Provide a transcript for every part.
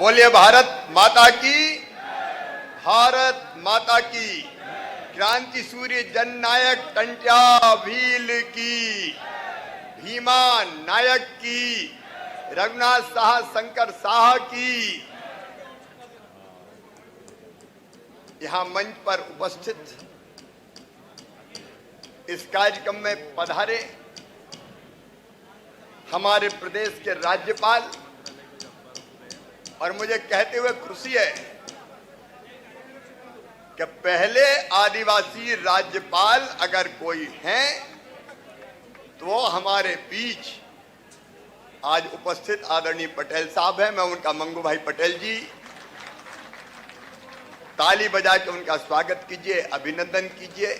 बोलिए भारत माता की, भारत माता की। क्रांति सूर्य जननायक टंट्या भील की, भीमा नायक की, रघुनाथ साह शंकर साह की। यहां मंच पर उपस्थित इस कार्यक्रम में पधारे हमारे प्रदेश के राज्यपाल, और मुझे कहते हुए खुशी है कि पहले आदिवासी राज्यपाल अगर कोई हैं तो वो हमारे बीच आज उपस्थित आदरणीय पटेल साहब हैं। मैं उनका मंगू भाई पटेल जी, ताली बजा के उनका स्वागत कीजिए, अभिनंदन कीजिए।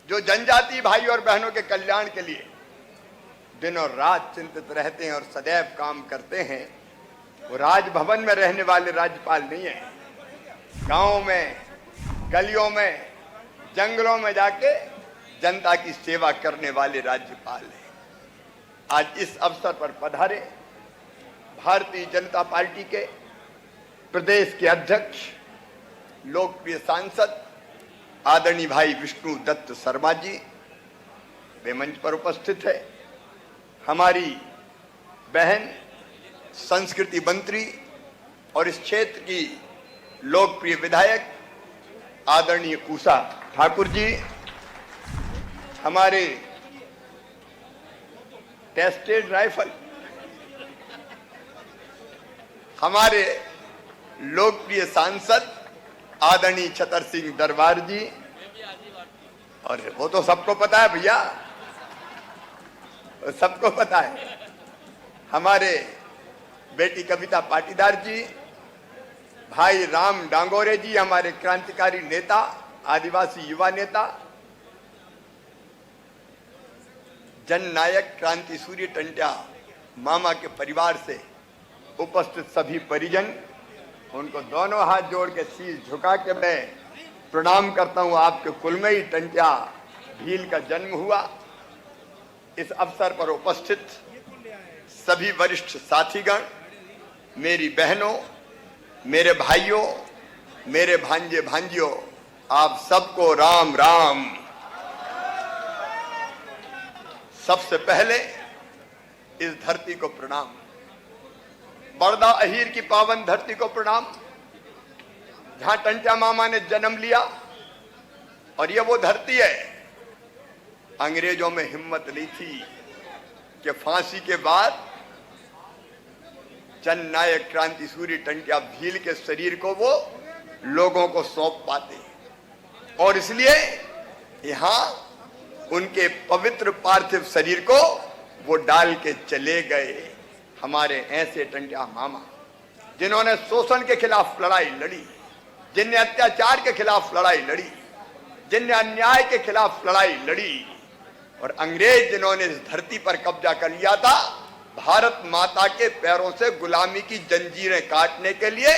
जो जनजाति भाई और बहनों के कल्याण के लिए दिन और रात चिंतित रहते हैं और सदैव काम करते हैं, वो राजभवन में रहने वाले राज्यपाल नहीं है। गांवों में, गलियों में, जंगलों में जाके जनता की सेवा करने वाले राज्यपाल हैं। आज इस अवसर पर पधारे भारतीय जनता पार्टी के प्रदेश के अध्यक्ष, लोकप्रिय सांसद आदरणीय भाई विष्णु दत्त शर्मा जी, वे मंच पर उपस्थित है। हमारी बहन संस्कृति मंत्री और इस क्षेत्र की लोकप्रिय विधायक आदरणीय उषा ठाकुर जी, हमारे टेस्टेड राइफल हमारे लोकप्रिय सांसद आदरणीय छतर सिंह दरबार जी, और वो तो सबको पता है भैया, सबको पता है। हमारे बेटी कविता पाटीदार जी, भाई राम डांगोरे जी, हमारे क्रांतिकारी नेता, आदिवासी युवा नेता, जननायक क्रांति सूर्य टंट्या मामा के परिवार से उपस्थित सभी परिजन, उनको दोनों हाथ जोड़ के शीश झुका के मैं प्रणाम करता हूं। आपके कुल में ही टंट्या भील का जन्म हुआ। इस अवसर पर उपस्थित सभी वरिष्ठ साथीगण, मेरी बहनों, मेरे भाइयों, मेरे भांजे भांजियों, आप सबको राम राम। सबसे पहले इस धरती को प्रणाम, बड़दा अहीर की पावन धरती को प्रणाम, जहां टंट्या मामा ने जन्म लिया। और ये वो धरती है, अंग्रेजों में हिम्मत नहीं थी कि फांसी के बाद जननायक क्रांति सूर्य टंट्या भील के शरीर को वो लोगों को सौंप पाते, और इसलिए यहां उनके पवित्र पार्थिव शरीर को वो डाल के चले गए। हमारे ऐसे टंट्या मामा जिन्होंने शोषण के खिलाफ लड़ाई लड़ी, जिनने अत्याचार के खिलाफ लड़ाई लड़ी, जिनने अन्याय के खिलाफ लड़ाई लड़ी, और अंग्रेज जिन्होंने इस धरती पर कब्जा कर लिया था, भारत माता के पैरों से गुलामी की जंजीरें काटने के लिए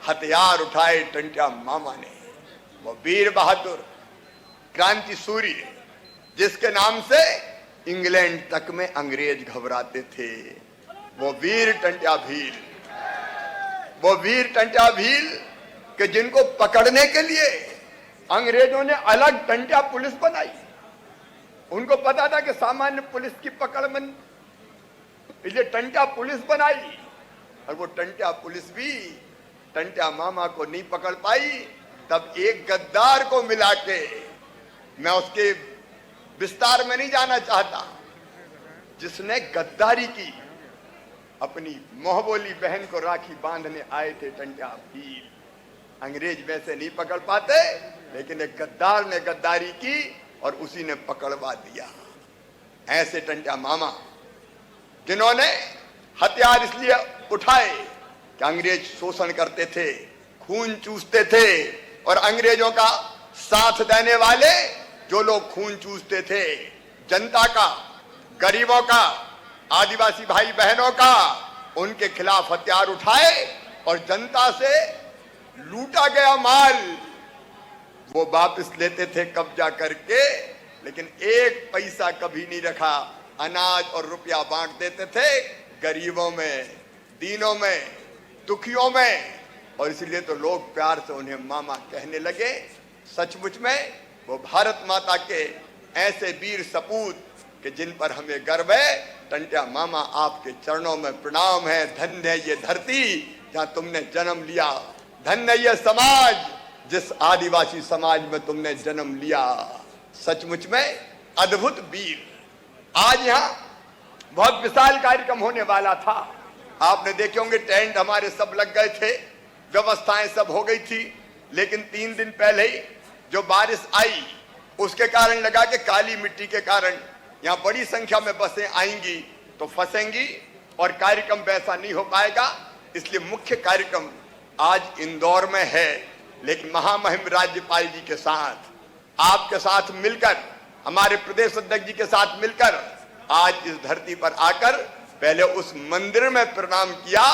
हथियार उठाए टंट्या मामा ने। वो वीर बहादुर क्रांति सूर्य, जिसके नाम से इंग्लैंड तक में अंग्रेज घबराते थे, वो वीर टंट्या भील, वो वीर टंट्या भील कि जिनको पकड़ने के लिए अंग्रेजों ने अलग टंट्या पुलिस बनाई। उनको पता था कि सामान्य पुलिस की पकड़ में, इसलिए टंट्या पुलिस बनाई, और वो टंट्या पुलिस भी टंट्या मामा को नहीं पकड़ पाई। तब एक गद्दार को मिला के, मैं उसके विस्तार में नहीं जाना चाहता, जिसने गद्दारी की, अपनी मोहबोली बहन को राखी बांधने आए थे टंट्या भील। अंग्रेज वैसे नहीं पकड़ पाते, लेकिन एक गद्दार ने गद्दारी की और उसी ने पकड़वा दिया। ऐसे टंट्या मामा जिन्होंने हथियार इसलिए उठाए कि अंग्रेज शोषण करते थे, खून चूसते थे, और अंग्रेजों का साथ देने वाले जो लोग खून चूसते थे, जनता का, गरीबों का, आदिवासी भाई बहनों का, उनके खिलाफ हथियार उठाए और जनता से लूटा गया माल वो वापस लेते थे कब्जा करके, लेकिन एक पैसा कभी नहीं रखा। अनाज और रुपया बांट देते थे गरीबों में, दीनों में, दुखियों में, और इसलिए तो लोग प्यार से उन्हें मामा कहने लगे। सचमुच में वो भारत माता के ऐसे वीर सपूत कि जिन पर हमें गर्व है। टंट्या मामा, आपके चरणों में प्रणाम है। धन्य है ये धरती जहां तुमने जन्म लिया, धन्य है ये समाज जिस आदिवासी समाज में तुमने जन्म लिया। सचमुच में अद्भुत वीर। आज यहाँ बहुत विशाल कार्यक्रम होने वाला था। आपने देखे होंगे टेंट हमारे सब लग गए थे, व्यवस्थाएं सब हो गई थी, लेकिन 3 दिन पहले ही जो बारिश आई उसके कारण लगा कि काली मिट्टी के कारण यहाँ बड़ी संख्या में बसें आएंगी तो फंसेंगी और कार्यक्रम वैसा नहीं हो पाएगा। इसलिए मुख्य कार्यक्रम आज इंदौर में है, लेकिन महामहिम राज्यपाल जी के साथ, आपके साथ मिलकर, हमारे प्रदेश अध्यक्ष जी के साथ मिलकर आज इस धरती पर आकर पहले उस मंदिर में प्रणाम किया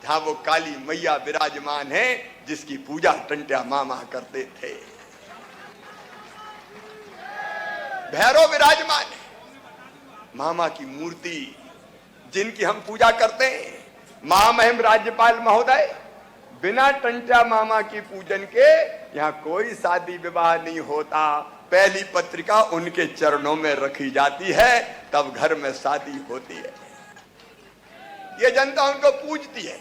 जहां वो काली मैया विराजमान है, जिसकी पूजा टंट्या मामा करते थे। भैरव विराजमान है, मामा की मूर्ति जिनकी हम पूजा करते हैं। महामहिम राज्यपाल महोदय, बिना टंट्या मामा की पूजन के यहाँ कोई शादी विवाह नहीं होता। पहली पत्रिका उनके चरणों में रखी जाती है, तब घर में शादी होती है। ये जनता उनको पूजती है,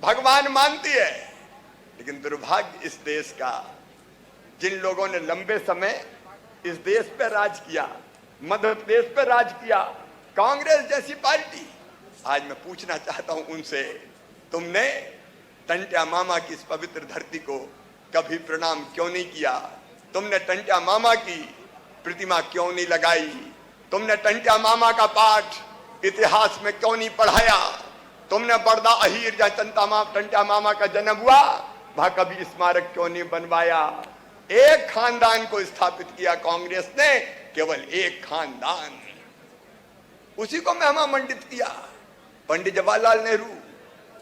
भगवान मानती है। लेकिन दुर्भाग्य इस देश का, जिन लोगों ने लंबे समय इस देश पर राज किया, मध्य प्रदेश पर राज किया, कांग्रेस जैसी पार्टी, आज मैं पूछना चाहता हूं उनसे, तुमने टंट्या मामा की इस पवित्र धरती को कभी प्रणाम क्यों नहीं किया? तुमने टंट्या मामा की प्रतिमा क्यों नहीं लगाई? तुमने टंट्या मामा का पाठ इतिहास में क्यों नहीं पढ़ाया? तुमने बड़दा अहीर जहां टंट्या मामा का जन्म हुआ वहां कभी स्मारक क्यों नहीं बनवाया? एक खानदान को स्थापित किया कांग्रेस ने, केवल एक खानदान, उसी को महिमा मंडित किया। पंडित जवाहरलाल नेहरू,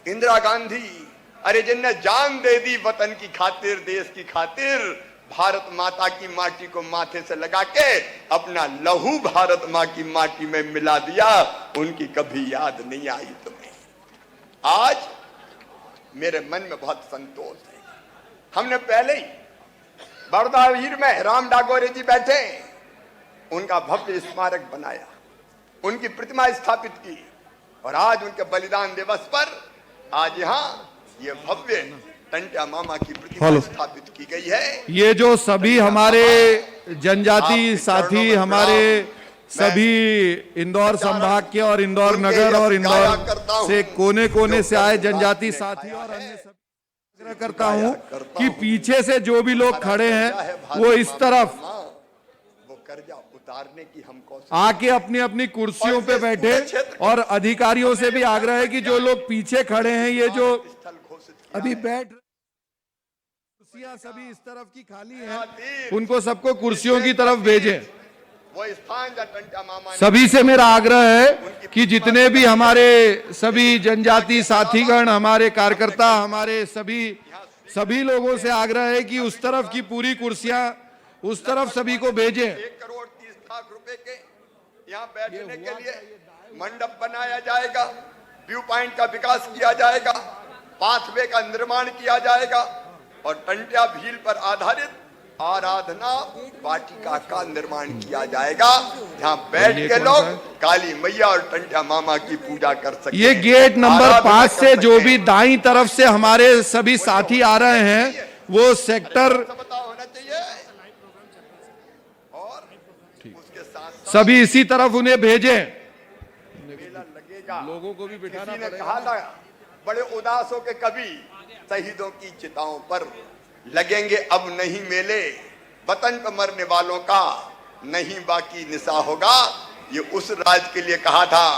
इंदिरा गांधी, अरे जिनने जान दे दी वतन की खातिर, देश की खातिर, भारत माता की माटी को माथे से लगा के अपना लहू भारत माँ की माटी में मिला दिया, उनकी कभी याद नहीं आई तुम्हें। आज मेरे मन में बहुत संतोष है। हमने पहले ही बड़ौदा में राम डागोरे जी बैठे, उनका भव्य स्मारक बनाया, उनकी प्रतिमा स्थापित की, और आज उनके बलिदान दिवस पर आज यहाँ ये भव्य टंट्या मामा की प्रतिमा स्थापित की गई है। ये जो सभी हमारे जनजाति साथी, हमारे सभी इंदौर संभाग के और इंदौर नगर और इंदौर से कोने कोने से आए जनजाति साथी और अन्य सभी, आग्रह करता हूं कि पीछे से जो भी लोग खड़े हैं वो इस तरफ कर्जा उतारने की हमको आके अपनी अपनी कुर्सियों पे बैठे, और अधिकारियों से भी आग्रह है कि जो लोग पीछे खड़े हैं, ये जो अभी बैठ कुर्सियां सभी इस तरफ की खाली हैं, उनको सबको कुर्सियों की तरफ भेजें। वो स्थान टंट्या मामा, सभी से मेरा आग्रह है कि जितने भी हमारे सभी जनजाति साथीगण, हमारे कार्यकर्ता, हमारे सभी लोगों से आग्रह है कि उस तरफ की पूरी कुर्सियां उस तरफ सभी को भेजें। 1 करोड़ 30 लाख रुपए के यहाँ बैठने के लिए मंडप बनाया जाएगा, व्यू पॉइंट का विकास किया जाएगा, पाथवे का निर्माण किया जाएगा, और टंट्या भील पर आधारित आराधना वाटिका का निर्माण किया जाएगा, जहाँ बैठ के लोग काली मैया और टंट्या मामा की पूजा कर सकते। ये गेट नंबर 5 से जो भी दाईं तरफ से हमारे सभी साथी आ रहे हैं, वो सेक्टर होना चाहिए, और उसके साथ सभी इसी तरफ उन्हें भेजें। मेला लगेगा, लोगों को भी बिठाना किसी ने कहा था बड़े उदास हो के कभी, शहीदों की चिताओं पर लगेंगे अब नहीं मेले, वतन पर मरने वालों का नहीं बाकी निशा होगा। ये उस राज के लिए कहा था,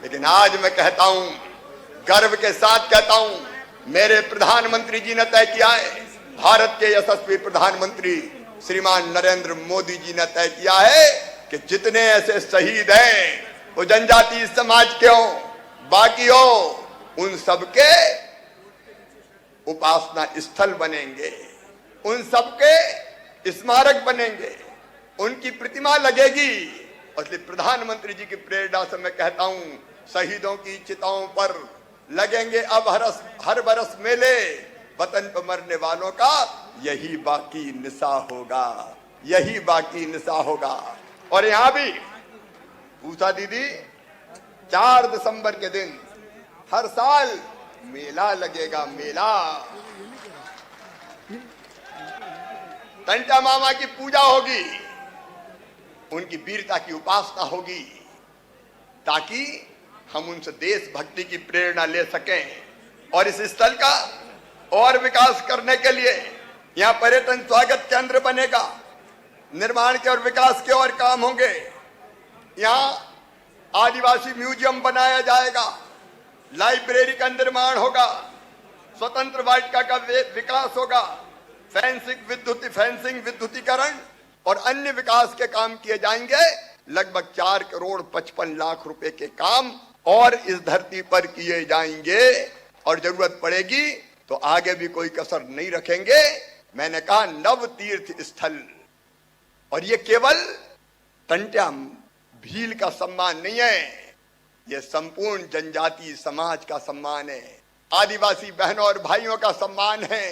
लेकिन आज मैं कहता हूं, गर्व के साथ कहता हूं, मेरे प्रधानमंत्री जी ने तय किया है, भारत के यशस्वी प्रधानमंत्री श्रीमान नरेंद्र मोदी जी ने तय किया है कि जितने ऐसे शहीद हैं वो जनजाति समाज के हो, बाकी हो, उन सबके उपासना स्थल बनेंगे, उन सबके स्मारक बनेंगे, उनकी प्रतिमा लगेगी। और इसलिए प्रधानमंत्री जी की प्रेरणा से मैं कहता हूं, शहीदों की चिताओं पर लगेंगे अब हर बरस मेले, वतन पर मरने वालों का यही बाकी निशा होगा, यही बाकी निशा होगा। और यहां भी पूछा दीदी, 4 दिसंबर के दिन हर साल मेला लगेगा, मेला। टंट्या मामा की पूजा होगी, उनकी वीरता की उपासना होगी, ताकि हम उनसे देशभक्ति की प्रेरणा ले सकें। और इस स्थल का और विकास करने के लिए यहाँ पर्यटन स्वागत केंद्र बनेगा, निर्माण के और विकास के और काम होंगे। यहाँ आदिवासी म्यूजियम बनाया जाएगा, लाइब्रेरी का निर्माण होगा, स्वतंत्र वाटिका का विकास होगा, फेंसिंग विद्युतीकरण और अन्य विकास के काम किए जाएंगे। लगभग 4 करोड़ 55 लाख रुपए के काम और इस धरती पर किए जाएंगे, और जरूरत पड़ेगी तो आगे भी कोई कसर नहीं रखेंगे। मैंने कहा नव तीर्थ स्थल, और ये केवल टंट्या भील का सम्मान नहीं है, ये संपूर्ण जनजातीय समाज का सम्मान है, आदिवासी बहनों और भाइयों का सम्मान है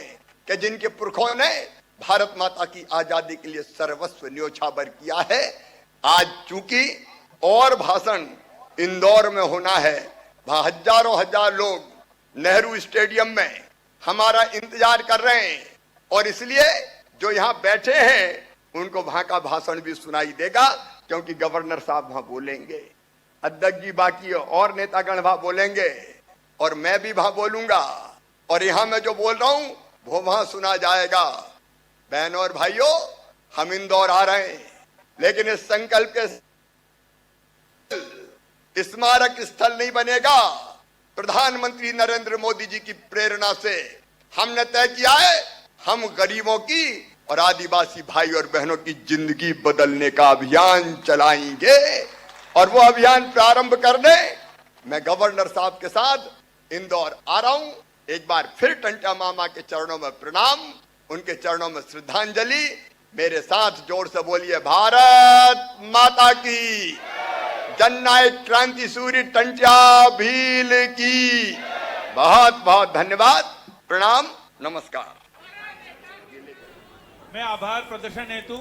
कि जिनके पुरखों ने भारत माता की आजादी के लिए सर्वस्व न्योछावर किया है। आज चूंकि और भाषण इंदौर में होना है, वहां हजार लोग नेहरू स्टेडियम में हमारा इंतजार कर रहे हैं, और इसलिए जो यहाँ बैठे हैं उनको वहां का भाषण भी सुनाई देगा, क्योंकि गवर्नर साहब वहां बोलेंगे, अध्यक्ष जी बाकी और नेतागण वहां बोलेंगे, और मैं भी वहां बोलूंगा, और यहां मैं जो बोल रहा हूं वो वहां सुना जाएगा। बहनों और भाइयों, हम इंदौर आ रहे हैं, लेकिन इस संकल्प के स्मारक स्थल नहीं बनेगा। प्रधानमंत्री नरेंद्र मोदी जी की प्रेरणा से हमने तय किया है, हम गरीबों की और आदिवासी भाई और बहनों की जिंदगी बदलने का अभियान चलाएंगे। और वो अभियान प्रारंभ करने मैं गवर्नर साहब के साथ इंदौर आ रहा हूं। एक बार फिर टंट्या मामा के चरणों में प्रणाम, उनके चरणों में श्रद्धांजलि। मेरे साथ जोर से बोलिए, भारत माता की, जननायक क्रांति सूर्य टंट्या भील की। बहुत बहुत धन्यवाद, प्रणाम, नमस्कार। मैं आभार प्रदर्शन हेतु